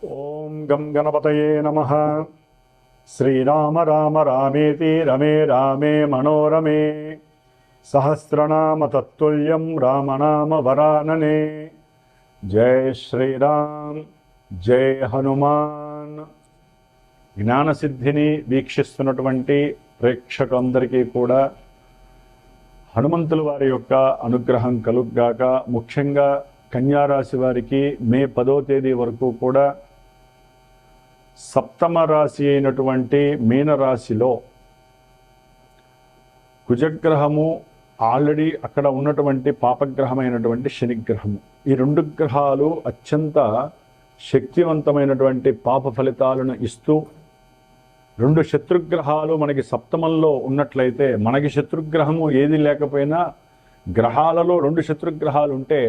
ఓం గం గణపతయే నమః. శ్రీరామ రామ రామేతి రమే రామే మనోరమే. సహస్రనామ తత్తుల్యం రామనామ వరాననే. జై శ్రీరామ్, జై హనుమాన్. జ్ఞానసిద్ధిని వీక్షిస్తున్నటువంటి ప్రేక్షకులందరికీ కూడా హనుమంతుల వారి యొక్క అనుగ్రహం కలుగ్గాక. ముఖ్యంగా కన్యారాశి వారికి మే 10వ తేదీ వరకు కూడా సప్తమ రాశి అయినటువంటి మీనరాశిలో కుజగ్రహము ఆల్రెడీ అక్కడ ఉన్నటువంటి పాపగ్రహమైనటువంటి శనిగ్రహము, ఈ రెండు గ్రహాలు అత్యంత శక్తివంతమైనటువంటి పాప ఫలితాలను ఇస్తూ, రెండు శత్రుగ్రహాలు మనకి సప్తమంలో ఉన్నట్లయితే, మనకి శత్రుగ్రహము ఏది లేకపోయినా గ్రహాలలో రెండు శత్రుగ్రహాలు ఉంటే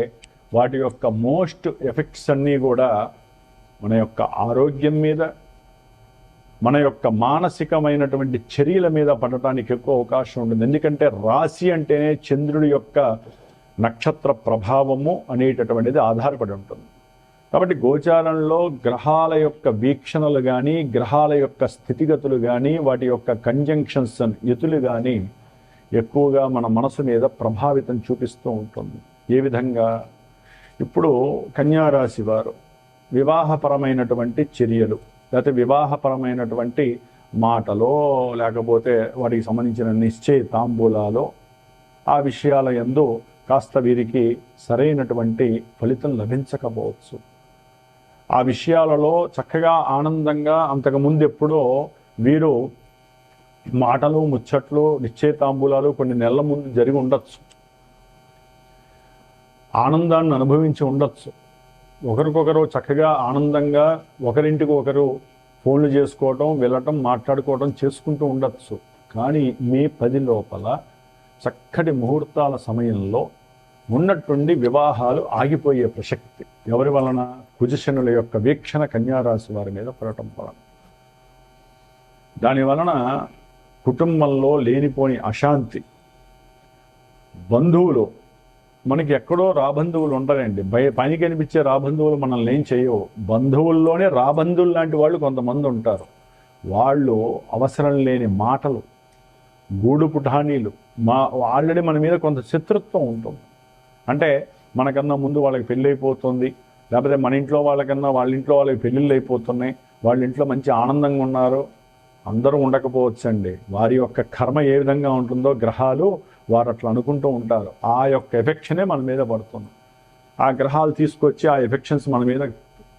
వాటి యొక్క మోస్ట్ ఎఫెక్ట్స్ అన్నీ కూడా మన యొక్క ఆరోగ్యం మీద, మన యొక్క మానసికమైనటువంటి చర్యల మీద పడటానికి ఎక్కువ అవకాశం ఉంటుంది. ఎందుకంటే రాశి అంటేనే చంద్రుడి యొక్క నక్షత్ర ప్రభావము అనేటటువంటిది ఆధారపడి ఉంటుంది. కాబట్టి గోచారంలో గ్రహాల యొక్క వీక్షణలు కానీ, గ్రహాల యొక్క స్థితిగతులు కానీ, వాటి యొక్క కంజంక్షన్స్ యుతులు కానీ ఎక్కువగా మన మనసు మీద ప్రభావితం చూపిస్తూ ఉంటుంది. ఏ విధంగా? ఇప్పుడు కన్యారాశి వారు వివాహపరమైనటువంటి చర్యలు, లేకపోతే వివాహపరమైనటువంటి మాటలో, లేకపోతే వాటికి సంబంధించిన నిశ్చయ తాంబూలాలో, ఆ విషయాల యందు కాస్త వీరికి సరైనటువంటి ఫలితం లభించకపోవచ్చు. ఆ విషయాలలో చక్కగా ఆనందంగా అంతకుముందు ఎప్పుడో వీరు మాటలు ముచ్చట్లు నిశ్చయితాంబూలాలు కొన్ని నెలల ముందు జరిగి ఉండొచ్చు, ఆనందాన్ని అనుభవించి ఉండొచ్చు. ఒకరికొకరు చక్కగా ఆనందంగా ఒకరింటికి ఒకరు ఫోన్లు చేసుకోవటం, వెళ్ళటం, మాట్లాడుకోవటం చేసుకుంటూ ఉండొచ్చు. కానీ మే 10 లోపల చక్కటి ముహూర్తాల సమయంలో ఉన్నట్టుండి వివాహాలు ఆగిపోయే ప్రసక్తి. ఎవరి వలన? కుజశనుల యొక్క వీక్షణ కన్యారాశి వారి మీద పడటం వలన. దాని వలన కుటుంబంలో లేనిపోని అశాంతి, బంధువులు, మనకి ఎక్కడో రాబంధువులు ఉంటారండి, పైకి కనిపించే రాబంధువులు మనల్ని ఏం చేయవు. బంధువుల్లోనే రాబంధువులు లాంటి వాళ్ళు కొంతమంది ఉంటారు. వాళ్ళు అవసరం లేని మాటలు, గూడు పుఠానీలు, ఆల్రెడీ మన మీద కొంత శత్రుత్వం ఉంటుంది. అంటే మనకన్నా ముందు వాళ్ళకి పెళ్ళి అయిపోతుంది, లేకపోతే మన ఇంట్లో వాళ్ళకన్నా వాళ్ళ ఇంట్లో వాళ్ళకి పెళ్ళిళ్ళు అయిపోతున్నాయి, వాళ్ళ ఇంట్లో మంచి ఆనందంగా ఉన్నారు. అందరూ ఉండకపోవచ్చండి. వారి యొక్క కర్మ ఏ విధంగా ఉంటుందో గ్రహాలు వారు అట్లా అనుకుంటూ ఉంటారు. ఆ యొక్క ఎఫెక్షనే మన మీద పడుతుంది. ఆ గ్రహాలు తీసుకొచ్చి ఆ ఎఫెక్షన్స్ మన మీద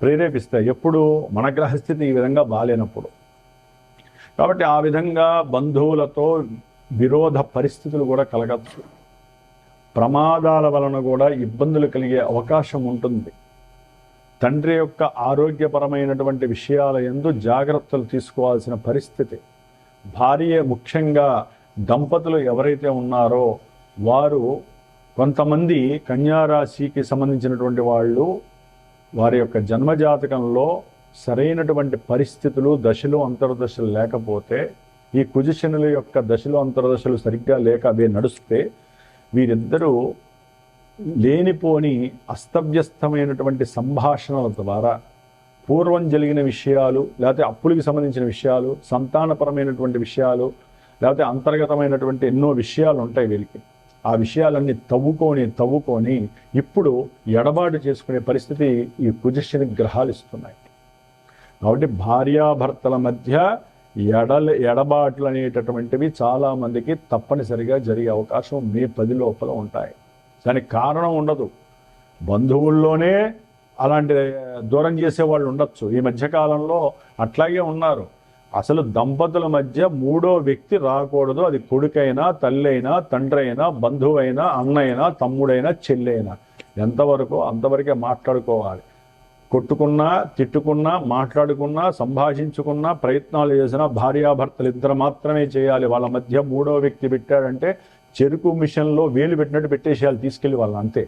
ప్రేరేపిస్తాయి. ఎప్పుడు? మన గ్రహస్థితి ఈ విధంగా బాలేనప్పుడు. కాబట్టి ఆ విధంగా బంధువులతో విరోధ పరిస్థితులు కూడా కలగచ్చు. ప్రమాదాల వలన కూడా ఇబ్బందులు కలిగే అవకాశం ఉంటుంది. తండ్రి యొక్క ఆరోగ్యపరమైనటువంటి విషయాల యందు జాగ్రత్తలు తీసుకోవాల్సిన పరిస్థితి. భార్య, ముఖ్యంగా దంపతులు ఎవరైతే ఉన్నారో వారు, కొంతమంది కన్యారాశికి సంబంధించినటువంటి వాళ్ళు, వారి యొక్క జన్మజాతకంలో సరైనటువంటి పరిస్థితులు, దశలు, అంతర్దశలు లేకపోతే, ఈ కుజశనుల యొక్క దశలు అంతర్దశలు సరిగ్గా లేక అవే నడుస్తే, వీరిద్దరూ లేనిపోని అస్తవ్యస్తమైనటువంటి సంభాషణల ద్వారా పూర్వం జరిగిన విషయాలు, లేకపోతే అప్పులకి సంబంధించిన విషయాలు, సంతానపరమైనటువంటి విషయాలు, లేకపోతే అంతర్గతమైనటువంటి ఎన్నో విషయాలు ఉంటాయి వీరికి. ఆ విషయాలన్నీ తవ్వుకొని ఇప్పుడు ఎడబాటు చేసుకునే పరిస్థితి ఈ కుజశని గ్రహాలు ఇస్తున్నాయి. కాబట్టి భార్యాభర్తల మధ్య ఎడబాట్లు అనేటటువంటివి చాలామందికి తప్పనిసరిగా జరిగే అవకాశం మే 10 లోపల ఉంటాయి. దానికి కారణం ఉండదు, బంధువుల్లోనే అలాంటి దూరం చేసేవాళ్ళు ఉండొచ్చు. ఈ మధ్యకాలంలో అట్లాగే ఉన్నారు. అసలు దంపతుల మధ్య మూడో వ్యక్తి రాకూడదు. అది కొడుకైనా, తల్లి అయినా, తండ్రి అయినా, బంధువైనా, అన్నైనా, తమ్ముడైనా, చెల్లైనా, ఎంతవరకు అంతవరకే మాట్లాడుకోవాలి. కొట్టుకున్నా, తిట్టుకున్నా, మాట్లాడుకున్నా, సంభాషించుకున్నా, ప్రయత్నాలు చేసినా భార్యాభర్తలు ఇద్దరు మాత్రమే చేయాలి. వాళ్ళ మధ్య మూడో వ్యక్తి పెట్టాడంటే చెరుకు మిషన్లో వేలు పెట్టినట్టు పెట్టేసేయాలి, తీసుకెళ్ళి వాళ్ళని, అంతే.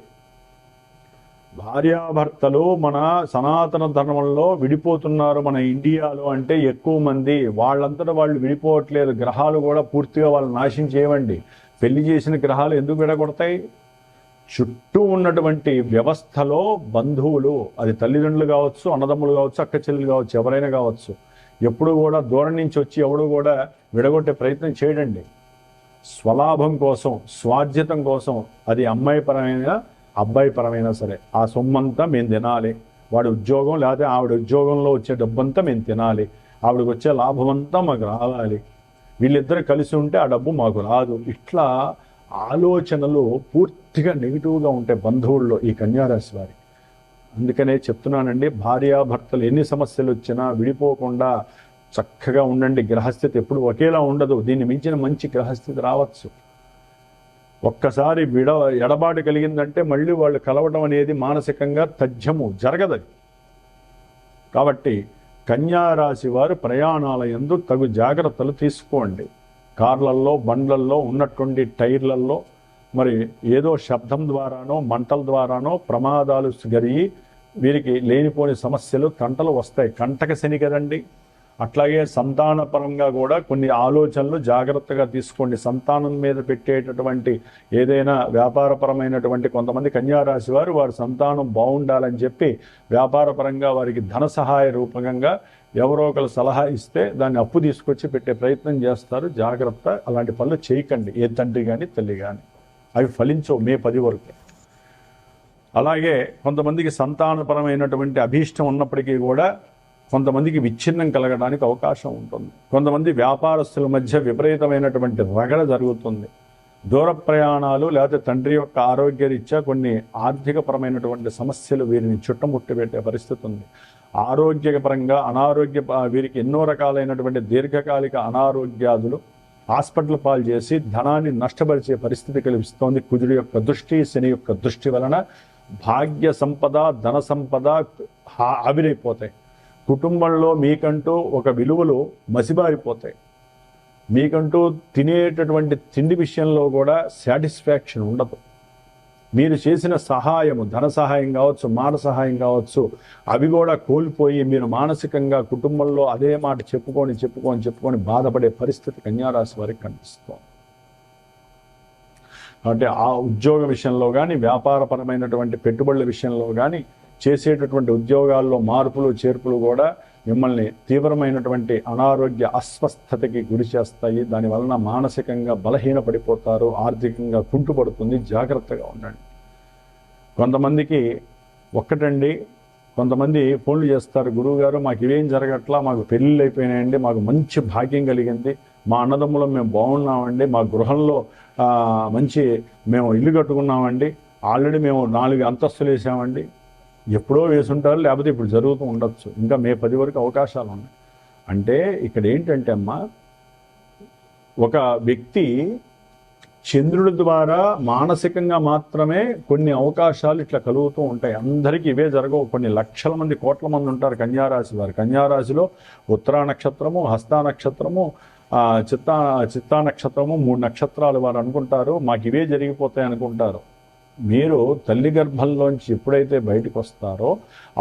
భార్యాభర్తలు మన సనాతన ధర్మంలో విడిపోతున్నారు మన ఇండియాలో అంటే ఎక్కువ మంది. వాళ్ళంతటా వాళ్ళు విడిపోవట్లేదు. గ్రహాలు కూడా పూర్తిగా వాళ్ళు నాశనం చేయవండి. పెళ్లి చేసిన గ్రహాలు ఎందుకు విడగొడతాయి? చుట్టూ ఉన్నటువంటి వ్యవస్థలో బంధువులు, అది తల్లిదండ్రులు కావచ్చు, అన్నదమ్ములు కావచ్చు, అక్క చెల్లెలు కావచ్చు, ఎవరైనా కావచ్చు, ఎప్పుడు కూడా దూరం నుంచి వచ్చి ఎవడు కూడా విడగొట్టే ప్రయత్నం చేయడండి. స్వలాభం కోసం, స్వాధ్యతం కోసం, అది అమ్మాయి పరమైన అబ్బాయి పరమైనా సరే ఆ సొమ్మంతా మేము తినాలి, వాడి ఉద్యోగం లేకపోతే ఆవిడ ఉద్యోగంలో వచ్చే డబ్బంతా మేము తినాలి, ఆవిడకి వచ్చే లాభం అంతా మాకు రావాలి, వీళ్ళిద్దరు కలిసి ఉంటే ఆ డబ్బు మాకు రాదు. ఇట్లా ఆలోచనలు పూర్తిగా నెగిటివ్గా ఉంటాయి బంధువుల్లో ఈ కన్యారాశి వారి. అందుకనే చెప్తున్నానండి, భార్యాభర్తలు ఎన్ని సమస్యలు వచ్చినా విడిపోకుండా చక్కగా ఉండండి. గ్రహస్థితి ఎప్పుడు ఒకేలా ఉండదు, దీన్ని మించిన మంచి గ్రహస్థితి రావచ్చు. ఒక్కసారి ఎడబాటు కలిగిందంటే మళ్ళీ వాళ్ళు కలవడం అనేది మానసికంగా తథ్యము, జరగదది. కాబట్టి కన్యారాశి వారు ప్రయాణాల యందు తగు జాగ్రత్తలు తీసుకోండి. కార్లల్లో, బండ్లల్లో ఉన్నటువంటి టైర్లల్లో మరి ఏదో శబ్దం ద్వారానో మంటల ద్వారానో ప్రమాదాలు జరిగి వీరికి లేనిపోని సమస్యలు, తంటలు వస్తాయి. కంటక శని కదండి. అట్లాగే సంతానపరంగా కూడా కొన్ని ఆలోచనలు జాగ్రత్తగా తీసుకోండి. సంతానం మీద పెట్టేటటువంటి ఏదైనా వ్యాపారపరమైనటువంటి కొంతమంది కన్యారాశి వారి సంతానం బాగుండాలని చెప్పి వ్యాపారపరంగా వారికి ధన సహాయ రూపకంగా ఎవరో ఒకరు సలహా ఇస్తే దాన్ని అప్పు తీసుకొచ్చి పెట్టే ప్రయత్నం చేస్తారు. జాగ్రత్త, అలాంటి పనులు చేయకండి, ఏ తండ్రి కానీ తల్లి కానీ. అవి ఫలించవు మే 10 వరకు. అలాగే కొంతమందికి సంతానపరమైనటువంటి అభీష్టం ఉన్నప్పటికీ కూడా కొంతమందికి విచ్ఛిన్నం కలగడానికి అవకాశం ఉంటుంది. కొంతమంది వ్యాపారస్తుల మధ్య విపరీతమైనటువంటి రగడ జరుగుతుంది. దూర ప్రయాణాలు లేకపోతే తండ్రి యొక్క ఆరోగ్యరీత్యా కొన్ని ఆర్థికపరమైనటువంటి సమస్యలు వీరిని చుట్టుముట్టిపెట్టే పరిస్థితి ఉంది. ఆరోగ్యపరంగా వీరికి ఎన్నో రకాలైనటువంటి దీర్ఘకాలిక అనారోగ్యాదులు హాస్పిటల్ పాలు చేసి ధనాన్ని నష్టపరిచే పరిస్థితి కల్పిస్తోంది. కుజుడి యొక్క దృష్టి, శని యొక్క దృష్టి వలన భాగ్య సంపద, ధన సంపద ఆవిరైపోతాయి. కుటుంబంలో మీకంటూ ఒక విలువలు మసిబారిపోతాయి. మీకంటూ తినేటటువంటి తిండి విషయంలో కూడా సాటిస్ఫాక్షన్ ఉండదు. మీరు చేసిన సహాయము, ధన సహాయం కావచ్చు, మాట సహాయం కావచ్చు, అవి కూడా కోల్పోయి మీరు మానసికంగా కుటుంబంలో అదే మాట చెప్పుకొని బాధపడే పరిస్థితి కన్యారాశి వారికి కనిపిస్తోంది. అంటే ఆ ఉద్యోగ విషయంలో కానీ, వ్యాపారపరమైనటువంటి పెట్టుబడుల విషయంలో కానీ, చేసేటటువంటి ఉద్యోగాల్లో మార్పులు చేర్పులు కూడా మిమ్మల్ని తీవ్రమైనటువంటి అనారోగ్య అస్వస్థతకి గురి చేస్తాయి. దానివలన మానసికంగా బలహీనపడిపోతారు, ఆర్థికంగా కుంటుపడుతుంది. జాగ్రత్తగా ఉండండి. కొంతమందికి ఒక్కటండి, కొంతమంది ఫోన్లు చేస్తారు, గురువుగారు మాకు ఇవేం జరగట్లా, మాకు పెళ్ళిళ్ళు అయిపోయినాయండి, మాకు మంచి భాగ్యం కలిగింది, మా అన్నదమ్ములం మేము బాగున్నామండి, మా గృహంలో మేము ఇల్లు కట్టుకున్నామండి, ఆల్రెడీ మేము 4 అంతస్తులు వేసామండి. ఎప్పుడో వేసుంటారు, లేకపోతే ఇప్పుడు జరుగుతూ ఉండొచ్చు. ఇంకా మే 10 వరకు అవకాశాలు ఉన్నాయి. అంటే ఇక్కడ ఏంటంటే అమ్మా, ఒక వ్యక్తి చంద్రుడి ద్వారా మానసికంగా మాత్రమే కొన్ని అవకాశాలు ఇట్లా కలుగుతూ ఉంటాయి. అందరికీ ఇవే జరగవు. కొన్ని లక్షల మంది, కోట్ల మంది ఉంటారు కన్యారాశి వారు. కన్యారాశిలో ఉత్తరా నక్షత్రము, హస్తా నక్షత్రము, చిత్తా నక్షత్రము, 3 నక్షత్రాలు వారు అనుకుంటారు మాకు ఇవే జరిగిపోతాయి అనుకుంటారు. మీరు తల్లి గర్భంలోంచి ఎప్పుడైతే బయటకు వస్తారో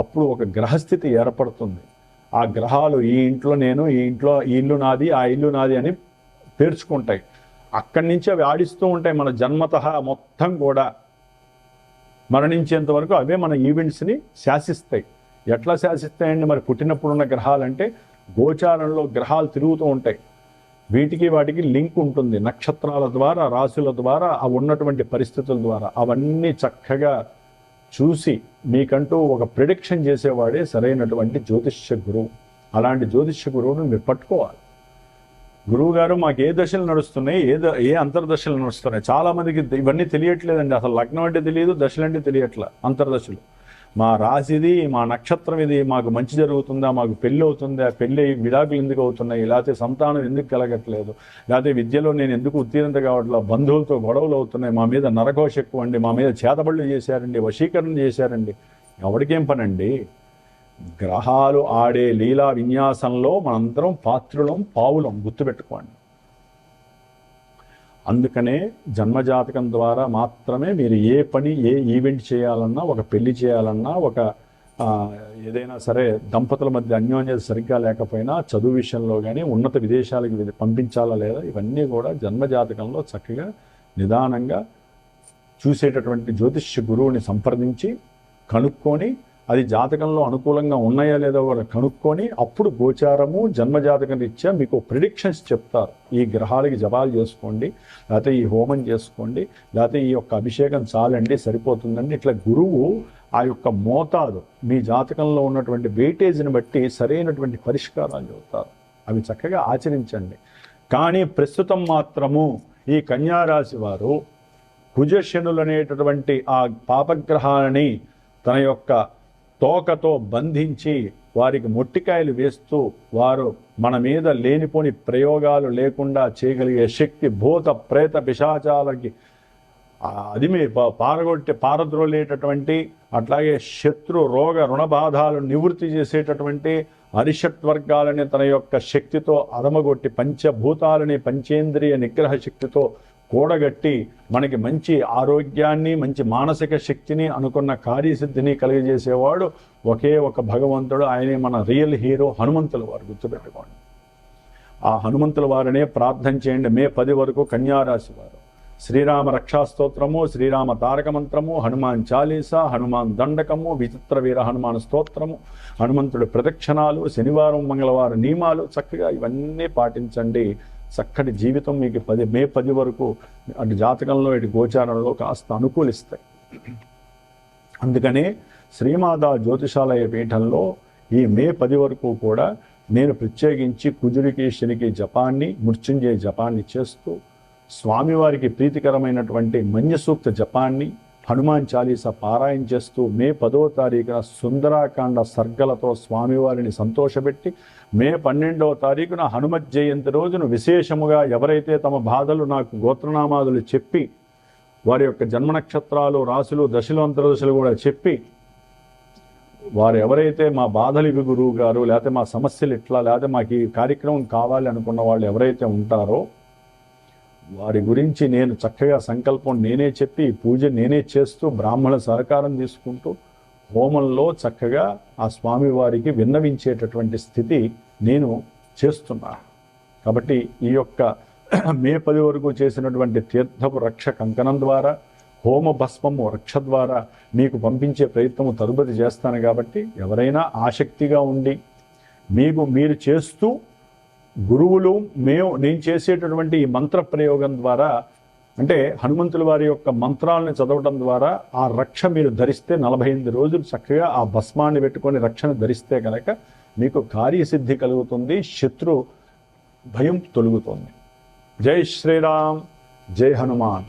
అప్పుడు ఒక గ్రహస్థితి ఏర్పడుతుంది. ఆ గ్రహాలు ఈ ఇంట్లో నేను, ఈ ఇల్లు నాది, ఆ ఇల్లు నాది అని పేర్చుకుంటాయి. అక్కడి నుంచి అవి ఆడిస్తూ ఉంటాయి. మన జన్మతః మొత్తం కూడా మరణించేంత వరకు అవే మన ఈవెంట్స్ని శాసిస్తాయి. ఎట్లా శాసిస్తాయండి? మరి పుట్టినప్పుడున్న గ్రహాలంటే గోచారంలో గ్రహాలు తిరుగుతూ ఉంటాయి. వాటికి లింక్ ఉంటుంది. నక్షత్రాల ద్వారా, రాశుల ద్వారా, అవి ఉన్నటువంటి పరిస్థితుల ద్వారా అవన్నీ చక్కగా చూసి మీకంటూ ఒక ప్రిడిక్షన్ చేసేవాడే సరైనటువంటి జ్యోతిష్య గురువు. అలాంటి జ్యోతిష్య గురువును మీరు పట్టుకోవాలి. గురువుగారు మాకు ఏ దశలు నడుస్తున్నాయి, ఏ అంతర్దశలు నడుస్తున్నాయి, చాలామందికి ఇవన్నీ తెలియట్లేదండి. అసలు లగ్నం అంటే తెలియదు, దశలు అంటే తెలియట్లా. అంతర్దశలు మా రాశిది, మా నక్షత్రం ఇది, మాకు మంచి జరుగుతుందా, మాకు పెళ్ళి అవుతుందా, పెళ్ళి విడాకులు ఎందుకు అవుతున్నాయి, లేకపోతే సంతానం ఎందుకు కలగట్లేదు, లేకపోతే విద్యలో నేను ఎందుకు ఉత్తీర్ణత కావట్లా, బంధువులతో గొడవలు అవుతున్నాయి, మా మీద నరఘోష ఎక్కువ అండి, మా మీద చేతబడులు చేశారండి, వశీకరణ చేశారండి. ఎవరికేం పనండి? గ్రహాలు ఆడే లీలా విన్యాసంలో మనందరం పాత్రులం, పావులం, గుర్తుపెట్టుకోండి. అందుకనే జన్మజాతకం ద్వారా మాత్రమే మీరు ఏ పని, ఏ ఈవెంట్ చేయాలన్నా, ఒక పెళ్లి చేయాలన్నా, ఒక ఏదైనా సరే దంపతుల మధ్య అన్యోన్యత సరిగ్గా లేకపోయినా, చదువు విషయంలో కానీ, ఉన్నత విదేశాలకు పంపించాలా లేదా, ఇవన్నీ కూడా జన్మజాతకంలో చక్కగా నిదానంగా చూసేటటువంటి జ్యోతిష్య గురువుని సంప్రదించి కనుక్కొని అది జాతకంలో అనుకూలంగా ఉన్నాయా లేదో కూడా కనుక్కొని అప్పుడు గోచారము జన్మజాతకం రీత్యా మీకు ప్రిడిక్షన్స్ చెప్తారు. ఈ గ్రహాలకి జపాలు చేసుకోండి, లేకపోతే ఈ హోమం చేసుకోండి, లేకపోతే ఈ యొక్క అభిషేకం చాలండి సరిపోతుందండి. ఇట్లా గురువు ఆ యొక్క మోతాదు మీ జాతకంలో ఉన్నటువంటి వెయిటేజ్ని బట్టి సరైనటువంటి పరిష్కారాలు చెబుతారు. అవి చక్కగా ఆచరించండి. కానీ ప్రస్తుతం మాత్రము ఈ కన్యారాశి వారు కుజశనులు అనేటటువంటి ఆ పాపగ్రహాలని తన యొక్క తోకతో బంధించి వారికి మొట్టికాయలు వేస్తూ వారు మన మీద లేనిపోని ప్రయోగాలు లేకుండా చేయగలిగే శక్తి భూత ప్రేత పిశాచాలకి అదిమి పారద్రోలేటటువంటి, అట్లాగే శత్రు రోగ రుణబాధాలు నివృత్తి చేసేటటువంటి అరిషట్వర్గాలని తన యొక్క శక్తితో అదమగొట్టి పంచభూతాలని పంచేంద్రియ నిగ్రహ శక్తితో కూడగట్టి మనకి మంచి ఆరోగ్యాన్ని మంచి మానసిక శక్తిని అనుకున్న కార్యసిద్ధిని కలిగజేసేవాడు ఒకే ఒక భగవంతుడు. ఆయనే మన రియల్ హీరో హనుమంతుల వారు. గుర్తుపెట్టుకోండి. ఆ హనుమంతుల వారినే ప్రార్థన చేయండి. మే 10 వరకు కన్యారాశి వారు శ్రీరామ రక్షాస్తోత్రము, శ్రీరామ తారక మంత్రము, హనుమాన్ చాలీసా, హనుమాన్ దండకము, విచిత్ర వీర హనుమాన్ స్తోత్రము, హనుమంతుడి ప్రదక్షిణాలు, శనివారం మంగళవారం నియమాలు చక్కగా ఇవన్నీ పాటించండి. చక్కటి జీవితం మీకు మే 10 వరకు అటు జాతకంలో ఇటు గోచారంలో కాస్త అనుకూలిస్తాయి. అందుకనే శ్రీమాతా జ్యోతిషాలయ పీఠంలో ఈ మే 10 వరకు కూడా నేను ప్రత్యేకించి కుజుడికి శనికి జపాన్ని, మృత్యుంజయ జపాన్ని చేస్తూ స్వామివారికి ప్రీతికరమైనటువంటి మన్యసూక్త జపాన్ని, హనుమాన్ చాలీసా పారాయణ చేస్తూ మే 10వ తారీఖున సుందరాకాండ సర్గలతో స్వామివారిని సంతోషపెట్టి మే 12వ తారీఖున హనుమత్ జయంతి రోజును విశేషముగా ఎవరైతే తమ బాధలు నాకు గోత్రనామాదులు చెప్పి వారి యొక్క జన్మ నక్షత్రాలు రాశులు దశలు అంతర్దశలు కూడా చెప్పి వారు ఎవరైతే మా బాధలు ఇవి గురువు గారు, లేకపోతే మా సమస్యలు ఇట్లా, లేకపోతే మాకు ఈ కార్యక్రమం కావాలి అనుకున్న వాళ్ళు ఎవరైతే ఉంటారో వారి గురించి నేను చక్కగా సంకల్పం నేనే చెప్పి పూజ నేనే చేస్తూ బ్రాహ్మణ సహకారం తీసుకుంటూ హోమంలో చక్కగా ఆ స్వామివారికి విన్నవించేటటువంటి స్థితి నేను చేస్తున్నాను. కాబట్టి ఈ యొక్క మే 10 వరకు చేసినటువంటి తీర్థపు రక్ష కంకణం ద్వారా, హోమ భస్మము రక్ష ద్వారా మీకు పంపించే ప్రయత్నము తదుపరి చేస్తాను. కాబట్టి ఎవరైనా ఆసక్తిగా ఉండి మీరు చేస్తూ గురువులు నేను చేసేటటువంటి ఈ మంత్ర ప్రయోగం ద్వారా, అంటే హనుమంతుల వారి యొక్క మంత్రాలను చదవడం ద్వారా ఆ రక్ష మీరు ధరిస్తే 48 రోజులు చక్కగా ఆ భస్మాన్ని పెట్టుకొని రక్షణ ధరిస్తే కనుక మీకు కార్యసిద్ధి కలుగుతుంది, శత్రు భయం తొలుగుతుంది. జై శ్రీరామ్, జై హనుమాన్.